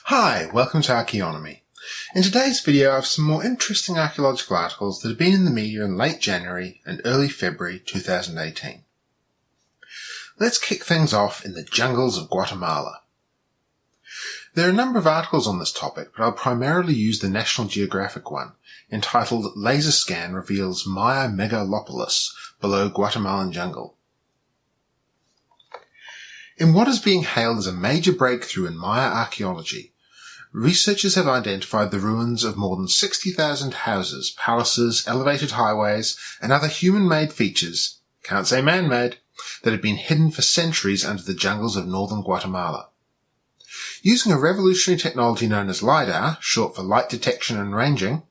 Hi, welcome to Archaeology. In today's video I have some more interesting archaeological articles that have been in the media in late January and early February 2018. Let's kick things off in the jungles of Guatemala. There are a number of articles on this topic, but I'll primarily use the National Geographic one, entitled Laser Scan Reveals Maya Megalopolis Below Guatemalan Jungle. In what is being hailed as a major breakthrough in Maya archaeology, researchers have identified the ruins of more than 60,000 houses, palaces, elevated highways, and other human-made features, can't say man-made, that have been hidden for centuries under the jungles of northern Guatemala. Using a revolutionary technology known as LiDAR, short for light detection and ranging,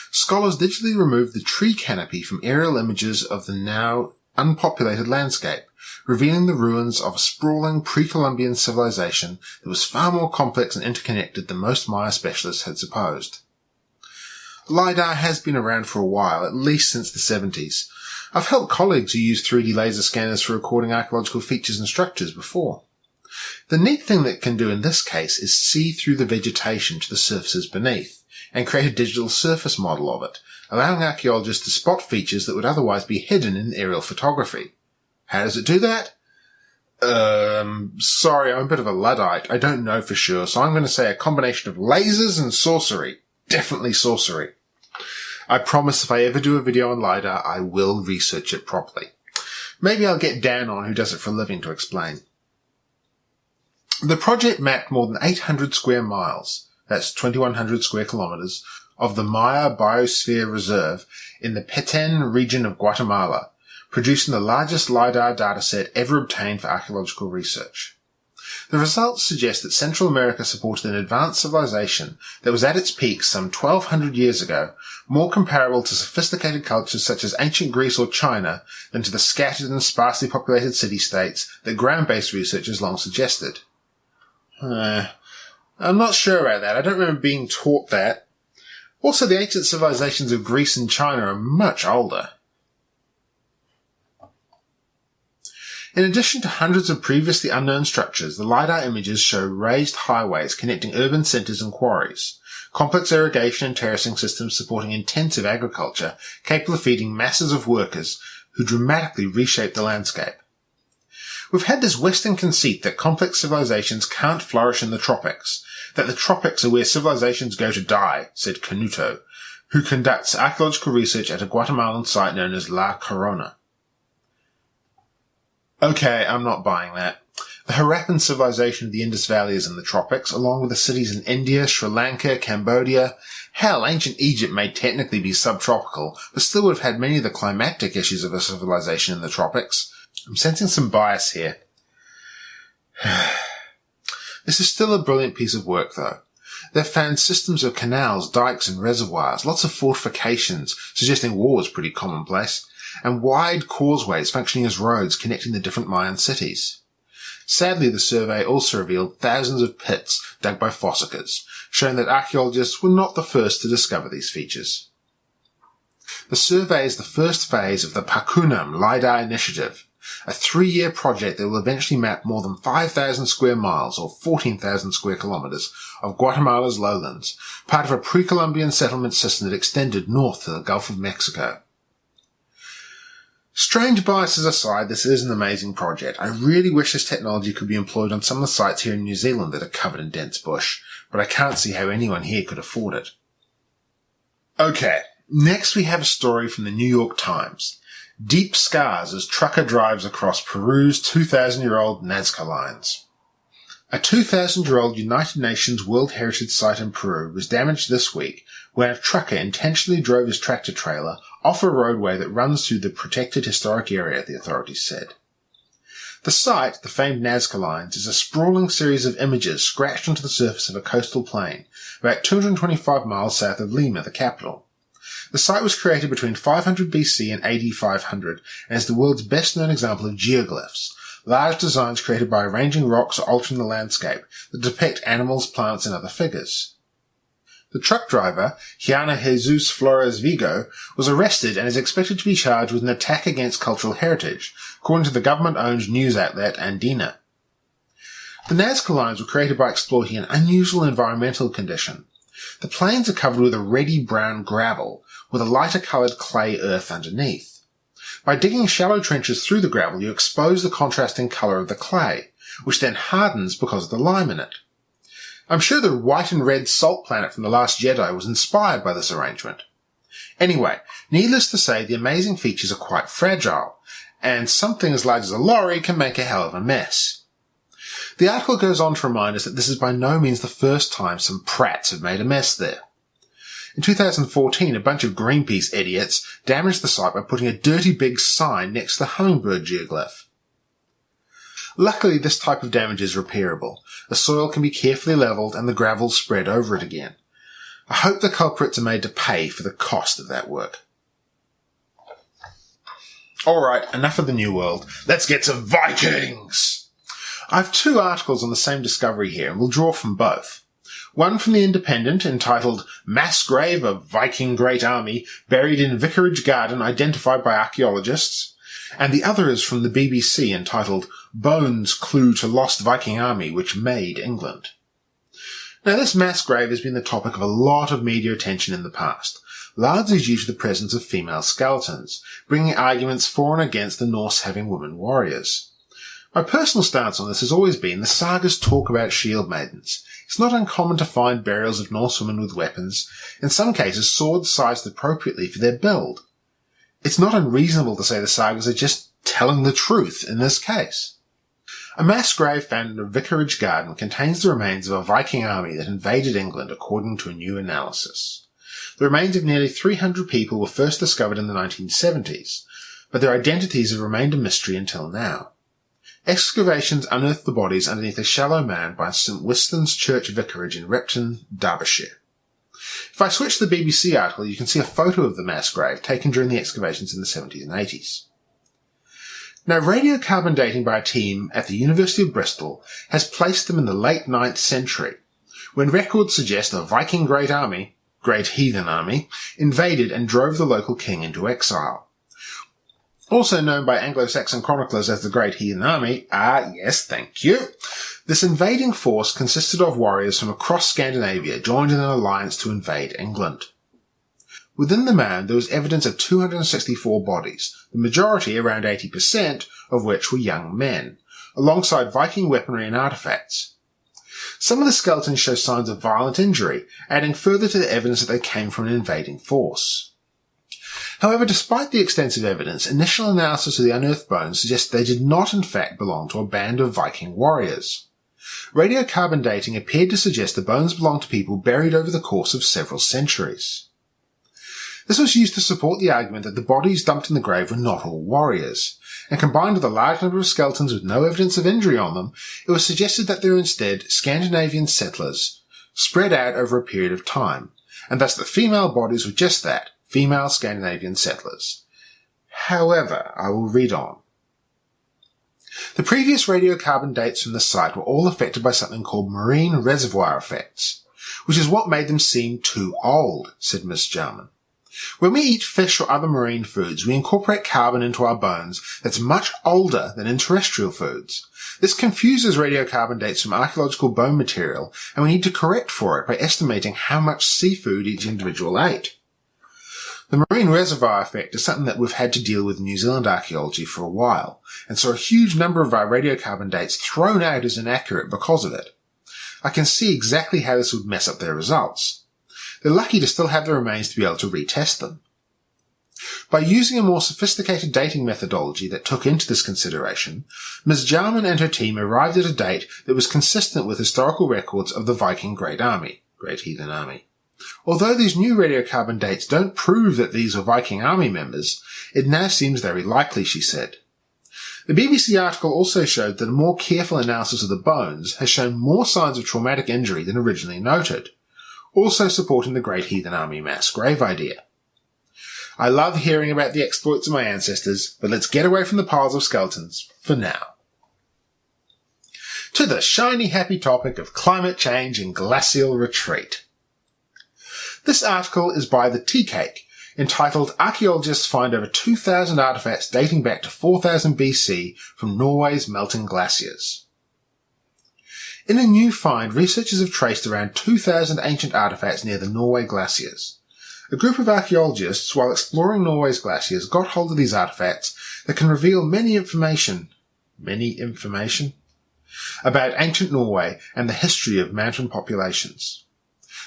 scholars digitally removed the tree canopy from aerial images of the now unpopulated landscape, revealing the ruins of a sprawling pre-Columbian civilization that was far more complex and interconnected than most Maya specialists had supposed. LiDAR has been around for a while, at least since the 70s. I've helped colleagues who use 3D laser scanners for recording archaeological features and structures before. The neat thing that it can do in this case is see through the vegetation to the surfaces beneath, and create a digital surface model of it, allowing archaeologists to spot features that would otherwise be hidden in aerial photography. How does it do that? Sorry, I'm a bit of a Luddite. I don't know for sure, so I'm going to say a combination of lasers and sorcery. Definitely sorcery. I promise if I ever do a video on LiDAR, I will research it properly. Maybe I'll get Dan on, who does it for a living, to explain. The project mapped more than 800 square miles, that's 2,100 square kilometers, of the Maya Biosphere Reserve in the Petén region of Guatemala, producing the largest LiDAR dataset ever obtained for archaeological research. The results suggest that Central America supported an advanced civilization that was at its peak some 1,200 years ago, more comparable to sophisticated cultures such as ancient Greece or China than to the scattered and sparsely populated city-states that ground-based research has long suggested. I'm not sure about that. I don't remember being taught that. Also, the ancient civilizations of Greece and China are much older. In addition to hundreds of previously unknown structures, the LiDAR images show raised highways connecting urban centres and quarries, complex irrigation and terracing systems supporting intensive agriculture capable of feeding masses of workers who dramatically reshape the landscape. We've had this Western conceit that complex civilizations can't flourish in the tropics, that the tropics are where civilizations go to die, said Canuto, who conducts archaeological research at a Guatemalan site known as La Corona. Okay, I'm not buying that. The Harappan civilization of the Indus Valley is in the tropics, along with the cities in India, Sri Lanka, Cambodia. Hell, ancient Egypt may technically be subtropical, but still would have had many of the climatic issues of a civilization in the tropics. I'm sensing some bias here. This is still a brilliant piece of work, though. They've found systems of canals, dikes and reservoirs, lots of fortifications, suggesting war was pretty commonplace, and wide causeways functioning as roads connecting the different Mayan cities. Sadly, the survey also revealed thousands of pits dug by fossickers, showing that archaeologists were not the first to discover these features. The survey is the first phase of the Pacunam LiDAR initiative, a 3-year project that will eventually map more than 5,000 square miles, or 14,000 square kilometers, of Guatemala's lowlands, part of a pre-Columbian settlement system that extended north to the Gulf of Mexico. Strange biases aside, this is an amazing project. I really wish this technology could be employed on some of the sites here in New Zealand that are covered in dense bush, but I can't see how anyone here could afford it. Okay, next we have a story from the New York Times. Deep scars as trucker drives across Peru's 2,000-year-old Nazca Lines. A 2,000-year-old United Nations World Heritage Site in Peru was damaged this week when a trucker intentionally drove his tractor trailer off a roadway that runs through the protected historic area, the authorities said. The site, the famed Nazca Lines, is a sprawling series of images scratched onto the surface of a coastal plain, about 225 miles south of Lima, the capital. The site was created between 500 BC and AD 500 and is the world's best-known example of geoglyphs, large designs created by arranging rocks or altering the landscape that depict animals, plants, and other figures. The truck driver, Gianna Jesus Flores Vigo, was arrested and is expected to be charged with an attack against cultural heritage, according to the government-owned news outlet Andina. The Nazca Lines were created by exploiting an unusual environmental condition. The plains are covered with a reddy brown gravel, with a lighter coloured clay earth underneath. By digging shallow trenches through the gravel, you expose the contrasting colour of the clay, which then hardens because of the lime in it. I'm sure the white and red salt planet from The Last Jedi was inspired by this arrangement. Anyway, needless to say, the amazing features are quite fragile, and something as large as a lorry can make a hell of a mess. The article goes on to remind us that this is by no means the first time some prats have made a mess there. In 2014, a bunch of Greenpeace idiots damaged the site by putting a dirty big sign next to the hummingbird geoglyph. Luckily, this type of damage is repairable. The soil can be carefully levelled and the gravel spread over it again. I hope the culprits are made to pay for the cost of that work. Alright, enough of the New World. Let's get some Vikings! I have two articles on the same discovery here, and we'll draw from both. One from The Independent, entitled Mass Grave of Viking Great Army Buried in Vicarage Garden Identified by Archaeologists, and the other is from the BBC, entitled Bones Clue to Lost Viking Army Which Made England. Now, this mass grave has been the topic of a lot of media attention in the past, largely due to the presence of female skeletons, bringing arguments for and against the Norse having women warriors. My personal stance on this has always been the sagas talk about shield maidens. It's not uncommon to find burials of Norse women with weapons, in some cases swords sized appropriately for their build. It's not unreasonable to say the sagas are just telling the truth in this case. A mass grave found in a vicarage garden contains the remains of a Viking army that invaded England according to a new analysis. The remains of nearly 300 people were first discovered in the 1970s, but their identities have remained a mystery until now. Excavations unearthed the bodies underneath a shallow mound by St Winston's Church Vicarage in Repton, Derbyshire. If I switch to the BBC article, you can see a photo of the mass grave taken during the excavations in the 70s and 80s. Now, radiocarbon dating by a team at the University of Bristol has placed them in the late 9th century, when records suggest a Viking Great Heathen Army, invaded and drove the local king into exile. Also known by Anglo-Saxon chroniclers as the Great Heathen Army, yes, thank you. This invading force consisted of warriors from across Scandinavia joined in an alliance to invade England. Within the mound there was evidence of 264 bodies, the majority, around 80%, of which were young men, alongside Viking weaponry and artefacts. Some of the skeletons show signs of violent injury, adding further to the evidence that they came from an invading force. However, despite the extensive evidence, initial analysis of the unearthed bones suggests they did not in fact belong to a band of Viking warriors. Radiocarbon dating appeared to suggest the bones belonged to people buried over the course of several centuries. This was used to support the argument that the bodies dumped in the grave were not all warriors, and combined with a large number of skeletons with no evidence of injury on them, it was suggested that they were instead Scandinavian settlers, spread out over a period of time, and thus the female bodies were just that, female Scandinavian settlers. However, I will read on. The previous radiocarbon dates from the site were all affected by something called marine reservoir effects, which is what made them seem too old, said Miss Jarman. When we eat fish or other marine foods, we incorporate carbon into our bones that's much older than in terrestrial foods. This confuses radiocarbon dates from archaeological bone material, and we need to correct for it by estimating how much seafood each individual ate. The marine reservoir effect is something that we've had to deal with in New Zealand archaeology for a while, and saw a huge number of our radiocarbon dates thrown out as inaccurate because of it. I can see exactly how this would mess up their results. They're lucky to still have the remains to be able to retest them. By using a more sophisticated dating methodology that took into this consideration, Ms. Jarman and her team arrived at a date that was consistent with historical records of the Viking Great Heathen Army. Although these new radiocarbon dates don't prove that these were Viking army members, it now seems very likely, she said. The BBC article also showed that a more careful analysis of the bones has shown more signs of traumatic injury than originally noted, also supporting the Great Heathen Army mass grave idea. I love hearing about the exploits of my ancestors, but let's get away from the piles of skeletons for now. To the shiny happy topic of climate change and glacial retreat. This article is by The Tea Cake, entitled Archaeologists Find Over 2,000 Artefacts Dating Back to 4000 BC from Norway's Melting Glaciers. In a new find, researchers have traced around 2,000 ancient artefacts near the Norway glaciers. A group of archaeologists, while exploring Norway's glaciers, got hold of these artefacts that can reveal many information about ancient Norway and the history of mountain populations.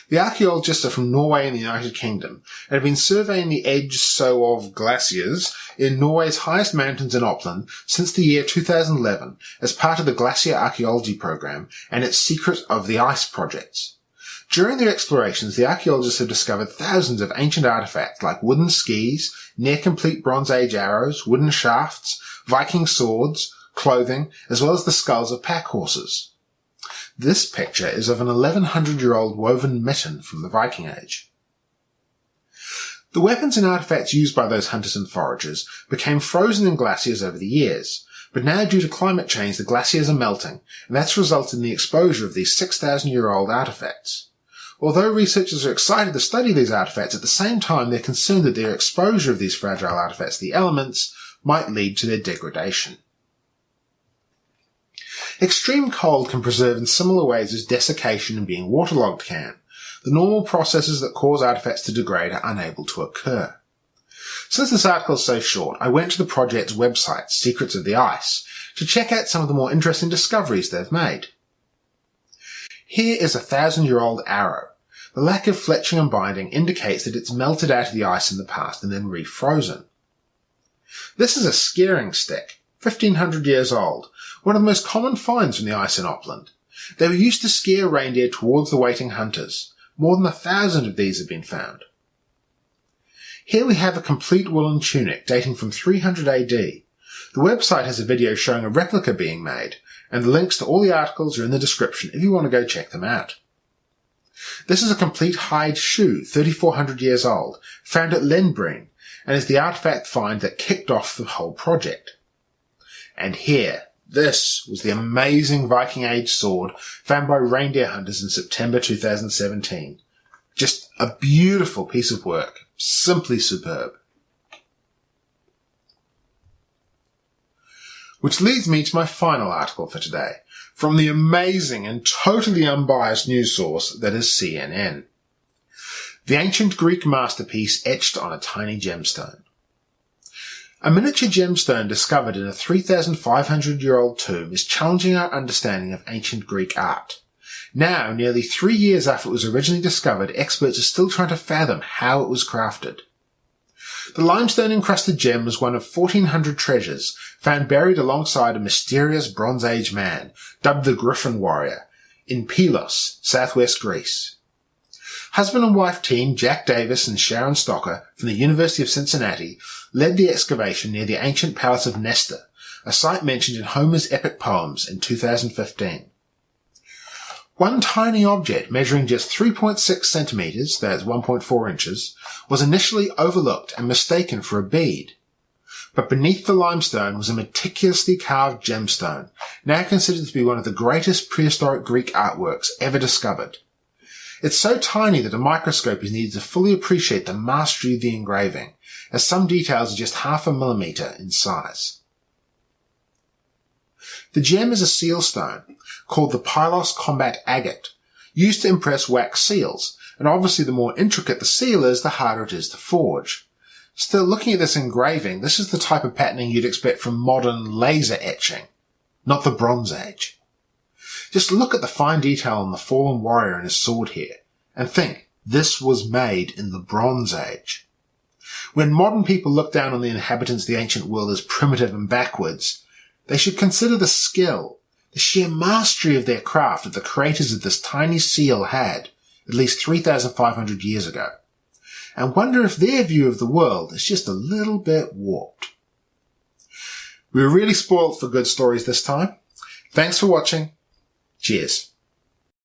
The archaeologists are from Norway and the United Kingdom and have been surveying the edge of glaciers in Norway's highest mountains in Upland since the year 2011 as part of the Glacier Archaeology Program and its Secret of the Ice projects. During their explorations, the archaeologists have discovered thousands of ancient artifacts like wooden skis, near-complete Bronze Age arrows, wooden shafts, Viking swords, clothing, as well as the skulls of pack horses. This picture is of an 1100-year-old woven mitten from the Viking Age. The weapons and artifacts used by those hunters and foragers became frozen in glaciers over the years, but now due to climate change the glaciers are melting, and that's resulted in the exposure of these 6,000-year-old artifacts. Although researchers are excited to study these artifacts, at the same time they're concerned that their exposure of these fragile artifacts to the elements might lead to their degradation. Extreme cold can preserve in similar ways as desiccation and being waterlogged can. The normal processes that cause artifacts to degrade are unable to occur. Since this article is so short, I went to the project's website, Secrets of the Ice, to check out some of the more interesting discoveries they've made. Here is a 1,000-year-old arrow. The lack of fletching and binding indicates that it's melted out of the ice in the past and then refrozen. This is a scaring stick, 1,500 years old, one of the most common finds from the ice in Upland. They were used to scare reindeer towards the waiting hunters. More than 1,000 of these have been found. Here we have a complete woolen tunic dating from 300 AD. The website has a video showing a replica being made, and the links to all the articles are in the description if you want to go check them out. This is a complete hide shoe, 3,400 years old, found at Lenbreen, and is the artifact find that kicked off the whole project. And here, this was the amazing Viking Age sword found by reindeer hunters in September 2017. Just a beautiful piece of work, simply superb. Which leads me to my final article for today, from the amazing and totally unbiased news source that is CNN. The ancient Greek masterpiece etched on a tiny gemstone. A miniature gemstone discovered in a 3,500-year-old tomb is challenging our understanding of ancient Greek art. Now, nearly 3 years after it was originally discovered, experts are still trying to fathom how it was crafted. The limestone-encrusted gem was one of 1,400 treasures found buried alongside a mysterious Bronze Age man, dubbed the Griffin Warrior, in Pylos, southwest Greece. Husband and wife team Jack Davis and Sharon Stocker from the University of Cincinnati led the excavation near the ancient palace of Nestor, a site mentioned in Homer's epic poems in 2015. One tiny object measuring just 3.6 centimeters, that's 1.4 inches, was initially overlooked and mistaken for a bead. But beneath the limestone was a meticulously carved gemstone, now considered to be one of the greatest prehistoric Greek artworks ever discovered. It's so tiny that a microscope is needed to fully appreciate the mastery of the engraving, as some details are just 0.5 millimeter in size. The gem is a seal stone, called the Pylos combat agate, used to impress wax seals, and obviously the more intricate the seal is, the harder it is to forge. Still, looking at this engraving, this is the type of patterning you'd expect from modern laser etching, not the Bronze Age. Just look at the fine detail on the fallen warrior and his sword here, and think, this was made in the Bronze Age. When modern people look down on the inhabitants of the ancient world as primitive and backwards, they should consider the skill, the sheer mastery of their craft that the creators of this tiny seal had at least 3,500 years ago, and wonder if their view of the world is just a little bit warped. We were really spoiled for good stories this time. Thanks for watching. Cheers.